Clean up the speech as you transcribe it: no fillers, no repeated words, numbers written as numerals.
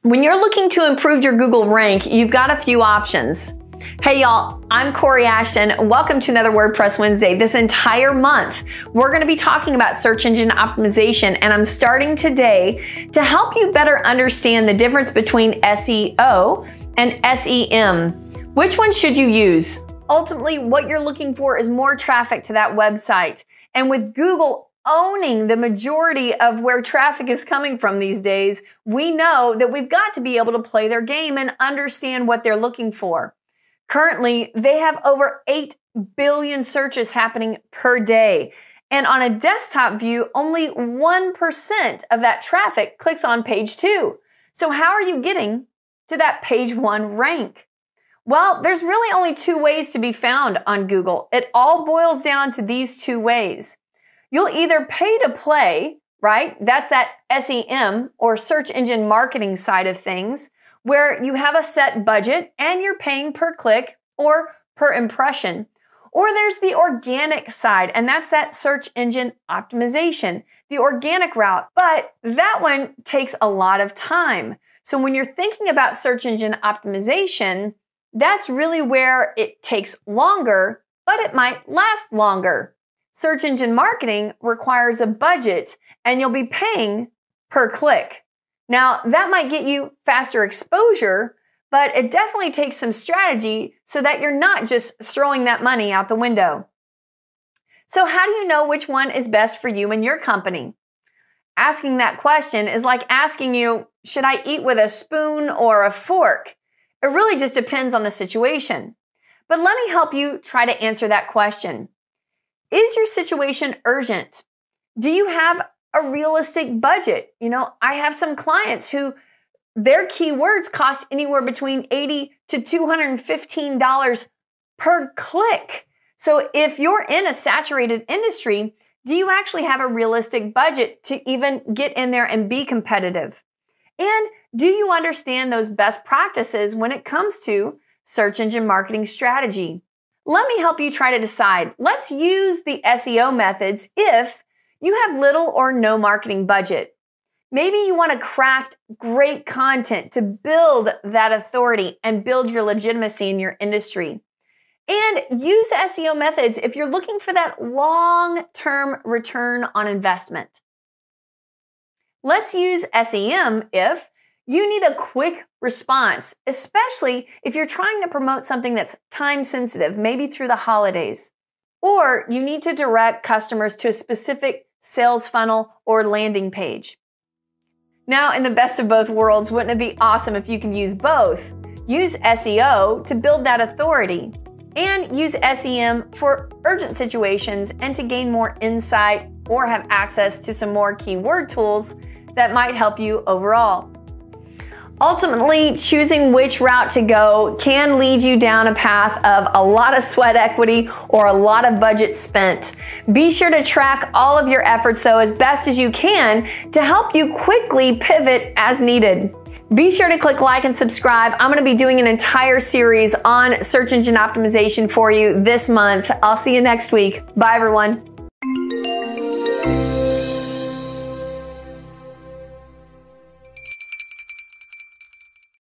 When you're looking to improve your Google rank, you've got a few options. Hey y'all, I'm Kori Ashton and welcome to another WordPress Wednesday. This entire month, we're going to be talking about search engine optimization, and I'm starting today to help you better understand the difference between SEO and SEM. Which one should you use? Ultimately, what you're looking for is more traffic to that website. And with Google owning the majority of where traffic is coming from these days, we know that we've got to be able to play their game and understand what they're looking for. Currently, they have over 8 billion searches happening per day. And on a desktop view, only 1% of that traffic clicks on page 2. So how are you getting to that page 1 rank? Well, there's really only 2 ways to be found on Google. It all boils down to these 2 ways. You'll either pay to play, right? That's that SEM or search engine marketing side of things, where you have a set budget and you're paying per click or per impression. Or there's the organic side, and that's that search engine optimization, the organic route. But that one takes a lot of time. So when you're thinking about search engine optimization, that's really where it takes longer, but it might last longer. Search engine marketing requires a budget and you'll be paying per click. Now, that might get you faster exposure, but it definitely takes some strategy so that you're not just throwing that money out the window. So how do you know which one is best for you and your company? Asking that question is like asking you, should I eat with a spoon or a fork? It really just depends on the situation. But let me help you try to answer that question. Is your situation urgent? Do you have a realistic budget? You know, I have some clients who their keywords cost anywhere between $80 to $215 per click. So if you're in a saturated industry, do you actually have a realistic budget to even get in there and be competitive? And do you understand those best practices when it comes to search engine marketing strategy? Let me help you try to decide. Let's use the SEO methods if you have little or no marketing budget. Maybe you want to craft great content to build that authority and build your legitimacy in your industry. And use SEO methods if you're looking for that long-term return on investment. Let's use SEM if you need a quick response, especially if you're trying to promote something that's time sensitive, maybe through the holidays. Or you need to direct customers to a specific sales funnel or landing page. Now, in the best of both worlds, wouldn't it be awesome if you could use both? Use SEO to build that authority and use SEM for urgent situations and to gain more insight or have access to some more keyword tools that might help you overall. Ultimately, choosing which route to go can lead you down a path of a lot of sweat equity or a lot of budget spent. Be sure to track all of your efforts though as best as you can to help you quickly pivot as needed. Be sure to click like and subscribe. I'm going to be doing an entire series on search engine optimization for you this month. I'll see you next week. Bye everyone.